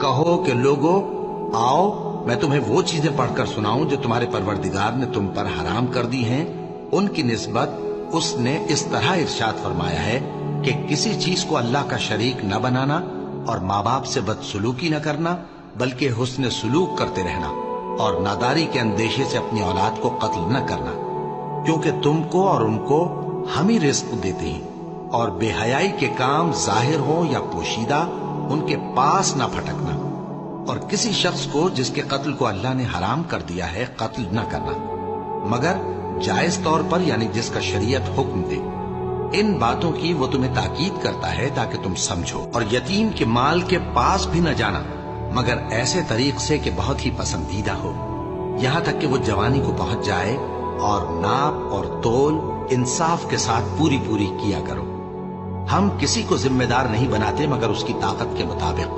کہو کہ لوگو آؤ میں تمہیں وہ چیزیں پڑھ کر سناؤں جو تمہارے پروردگار نے تم پر حرام کر دی ہیں۔ ان کی نسبت اس نے اس طرح ارشاد فرمایا ہے کہ کسی چیز کو اللہ کا شریک نہ بنانا اور ماں باپ سے بدسلوکی نہ کرنا، بلکہ حسن سلوک کرتے رہنا اور ناداری کے اندیشے سے اپنی اولاد کو قتل نہ کرنا، کیونکہ تم کو اور ان کو ہم ہی رزق دیتے ہیں، اور بے حیائی کے کام ظاہر ہو یا پوشیدہ ان کے پاس نہ پھٹکنا، اور کسی شخص کو جس کے قتل کو اللہ نے حرام کر دیا ہے قتل نہ کرنا مگر جائز طور پر، یعنی جس کا شریعت حکم دے۔ ان باتوں کی وہ تمہیں تاکید کرتا ہے تاکہ تم سمجھو، اور یتیم کے مال کے پاس بھی نہ جانا مگر ایسے طریق سے کہ بہت ہی پسندیدہ ہو، یہاں تک کہ وہ جوانی کو پہنچ جائے، اور ناپ اور تول انصاف کے ساتھ پوری پوری کیا کرو۔ ہم کسی کو ذمہ دار نہیں بناتے مگر اس کی طاقت کے مطابق،